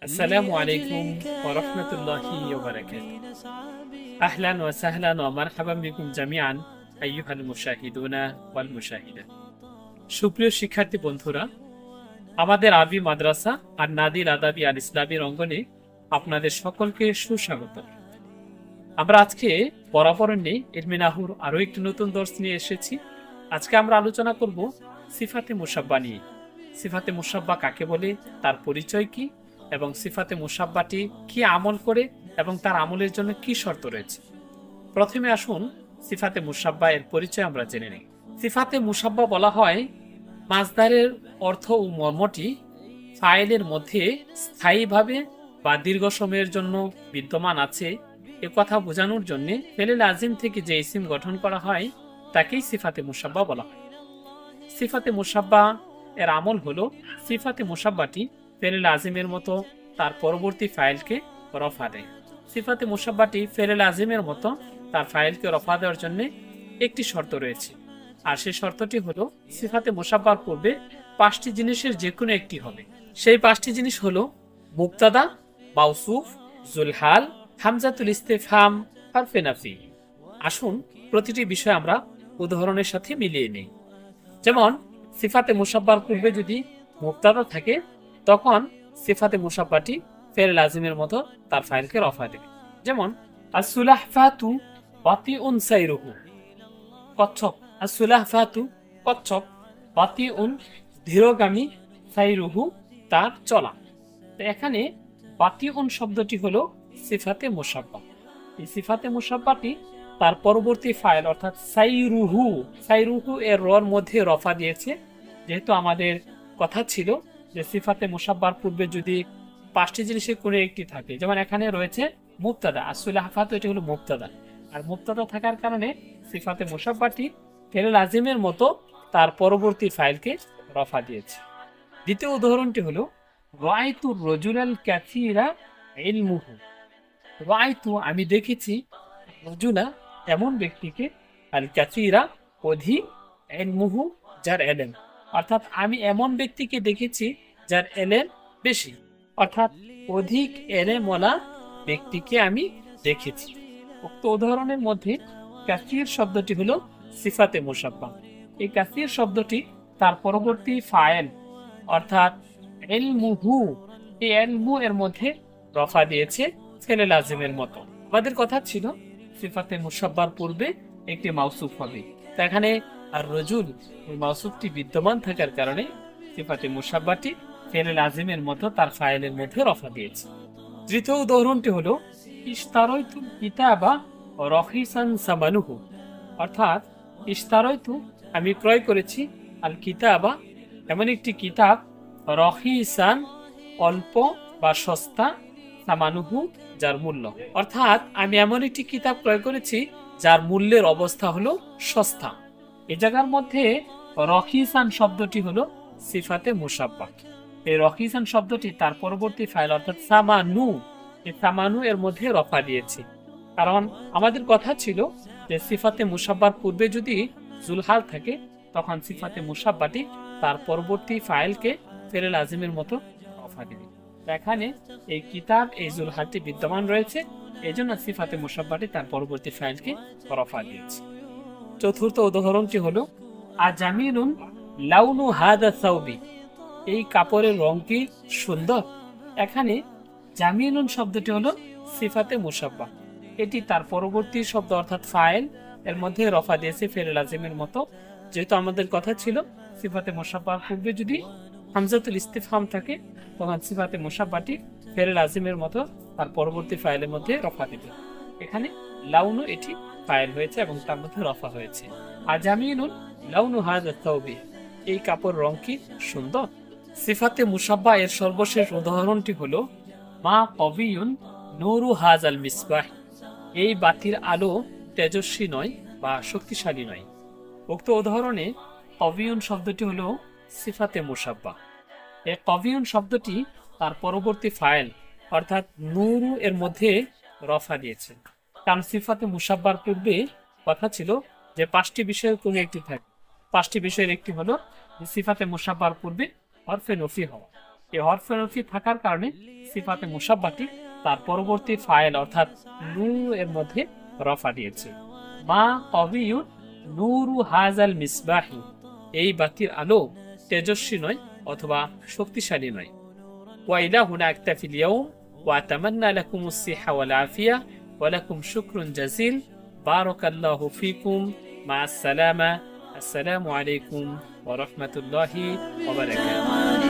আসসালামু আলাইকুম ওয়া রাহমাতুল্লাহি ওয়া বারাকাতুহু। আহলান ওয়া সাহলান ওয়া মারহাবান বিকুম জামিআন আইয়ুহাল মুশাহিদুনা ওয়াল মুশাহিদাত। সুপ্রিয় শিক্ষার্থী বন্ধুরা, আমাদের আরবি মাদ্রাসা আর নাদির আদাবি আল ইসলামীর অঙ্গনে আপনাদের সকলকে সুস্বাগত। আমরা আজকে বরাবর নিয়ে ইলমে নাহুর আরো একটি নতুন দর্স নিয়ে এসেছি। আজকে আমরা আলোচনা করব সিফাতে মুসাব্বা নিয়ে। সিফাতে মুসাব্বা কাকে বলে, তার পরিচয় কি, এবং সিফাতে মুসাব্বাটি কি আমল করে এবং তার আমলের জন্য কি শর্ত রয়েছে। প্রথমে আসুন সিফাতে মুসাব্বা এর পরিচয় আমরা জেনে নিই। সিফাতে মুসাব্বা বলা হয় মাসদারের অর্থ ও মর্মটি ফাইলের মধ্যে স্থায়ীভাবে বা দীর্ঘ সময়ের জন্য বিদ্যমান আছে এ কথা বোঝানোর জন্য ফেলেল আজিম থেকে যে ইসিম গঠন করা হয় তাকেই সিফাতে মুসাব্বা বলা হয়। সিফাতে মুসাব্বা এর আমল হলো সিফাতে মুসাব্বাটি ফেলেল আজিমের মতো তার পরবর্তী ফাইলকে রফা দেয়। সিফাতে মুসাব্বাটি ফেলেল আজিমের মতো তার ফাইলকে রফা দেওয়ার জন্য একটি শর্ত রয়েছে, আর সেই শর্তটি হলো সিফাতে মুসাব্বার পূর্বে 5টি জিনিসের যে কোনো একটি হবে। সেই 5টি জিনিস হলো মুবতাদা, মাউসুফ, জুলহাল, হামজাতুল ইস্তেফহাম, হরফে নাফি। আসুন প্রতিটি বিষয় আমরা উদাহরণের সাথে মিলিয়ে নেই। যেমন সিফাতে মুসাব্বার পূর্বে যদি মুবতাদা থাকে তখন সিফাতে মুসাব্বাটি ফেলেল আজিমের মতো তার ফাইলকে রফা দেবে। যেমন আসুলাহফাতু বাতিউন সাইরুহু, কচ্ছপ। আসুলাহফাতু কচ্ছপ, বাতিউন ধীরগামী, সাইরুহু তার চলা। তো এখানে বাতিউন শব্দটি হলো সিফাতে মুসাব্বা। এই সিফাতে মুসাব্বাটি তার পরবর্তী ফাইল অর্থাৎ সাইরুহু, সাইরুহু এর রর মধ্যে রফা দিয়েছে। যেহেতু আমাদের কথা ছিল যে সিফাতে মুসাব্বার পূর্বে যদি 5টি জিনিসের কোনো একটি থাকে, যেমন এখানে রয়েছে মুবতাদা, আসুলাহফাতু এটি হলো মুবতাদা, আর মুবতাদা থাকার কারণে সিফাতে মুসাব্বাটি ফেলেল আজিমের মতো তার পরবর্তী ফাইলকে রফা দিয়েছে। দ্বিতীয় উদাহরণটি হলো রাআইতু রাজুলাল কাসীরা ইলমুহু। রাআইতু আমি দেখেছি, রাজুলা এমন ব্যক্তিকে, আল কাসীরা অধিক, ইলমুহু যার এলেম, অর্থাৎ আমি এমন ব্যক্তিকে দেখেছি যার এলেম বেশি, অর্থাৎ অধিক এলেমওয়ালা ব্যক্তিকে আমি দেখেছি। উক্ত উদাহরণের মধ্যে কাসীর শব্দটি হলো সিফাতে মুসাব্বা। এই কাসীর শব্দটি তার পরবর্তী ফাইল অর্থাৎ ইলমুহু, এই ইলমু এর মধ্যে রফা দিয়েছে ফেলেল আজিমের মতো। আমাদের কথা ছিল সিফাতে মুসাব্বার পূর্বে একটি মাউসুফ হবে, তো এখানে আর রজুল ওই মাউসুফটি বিদ্যমান থাকার কারণে সিফাতে মুসাব্বাটি ফেলেল আজিমের মতো তার ফাইলের মধ্যে রফা দিয়েছে। তৃতীয় উদাহরণটি হলো ইশতারাইতু কিতাবা রখিসান সামানুহু, অর্থাৎ ইশতারাইতু আমি ক্রয় করেছি, আল কিতাবা এমন একটি কিতাব, রখিসান অল্প বা সস্তা, সামানুহু যার মূল্য, অর্থাৎ আমি এমন একটি কিতাব ক্রয় করেছি যার মূল্যের অবস্থা হলো সস্তা। এই জায়গার মধ্যে রখিসান শব্দটি হলো সিফাতে মুসাব্বা। এই রখিসান শব্দটি তার পরবর্তী ফাইল অর্থাৎ সামানু, এই সামানু এর মধ্যে রফা দিয়েছে। কারণ আমাদের কথা ছিল যে সিফাতে মুসাব্বার পূর্বে যদি জুলহাল থাকে তখন সিফাতে মুসাব্বাটি তার পরবর্তী ফাইলকে ফেলেল আজিমের মতো রফা দেবে। এখানে এই কিতাব এই জুলহালটি বিদ্যমান রয়েছে, এই জন্য সিফাতে মুসাব্বাটি তার পরবর্তী ফাইলকে রফা দিয়েছে। চতুর্থ উদাহরণটি হলো আজামিলুন লাউনু হাদা সাউবি, এই কাপড়ের রং কি সুন্দর। এখানে জামিলুন শব্দটি হলো সিফাতে মুসাব্বা, এটি তার পরবর্তী শব্দ অর্থাৎ ফাইল এর মধ্যে রফা দিয়েছে ফেলেল আজিমের মতো। যেহেতু আমাদের কথা ছিল সিফাতে মুসাব্বার পূর্বে যদি হামজাতুল ইস্তিফহাম থাকে তখন সিফাতে মুসাব্বাটি ফেলেল আজিমের মতো তার পরবর্তী ফাইলের মধ্যে রফা দিবে। এখানে লাউনু এটি ফাইল হয়েছে এবং তার মধ্যে রফা হয়েছে। আজামিলুন লাউনু হাদা সাউবি, এই কাপড় রং কি সুন্দর। সিফাতে মুসাব্বা এর সর্বশেষ উদাহরণটি হলো মা কবিউন নূরু হাজাল মিসবাহ, এই বাতির আলো তেজস্বী নয় বা শক্তিশালী নয়। উক্ত উদাহরণে কবিউন শব্দটি হলো সিফাতে মুসাব্বা। এই কবিউন শব্দটি তার পরবর্তী ফাইল অর্থাৎ নূরু এর মধ্যে রফা দিয়েছে, কারণ সিফাতে মুসাব্বার পূর্বে কথা ছিল যে 5টি বিষয়ের কোনো একটি থাকে। 5টি বিষয়ের একটি হলো সিফাতে মুসাব্বার পূর্বে হরফে নফি হওয়া। এই হরফে থাকার কারণে সিফাতে মুসাব্বাটি তার পরবর্তী ফাইল অর্থাৎ নূ এর মধ্যে রফা দিয়েছে। মা কবিয়ুন নূরু হাজাল মিসবাহি, এই বাতির আলো তেজস্বী নয় অথবা শক্তিশালী নয়। ওয়া ইলাহুনা আকতাফিল ইয়াউম ওয়া আতামান্না লাকুমুস সিহা ওয়াল আফিয়া ওয়া লাকুম শুকরুন জাসিল। বারাকাল্লাহু ফিকুম, মা আসসালামা, আসসালামু আলাইকুম ওয়া রাহমাতুল্লাহি ওয়া বারাকাতুহু।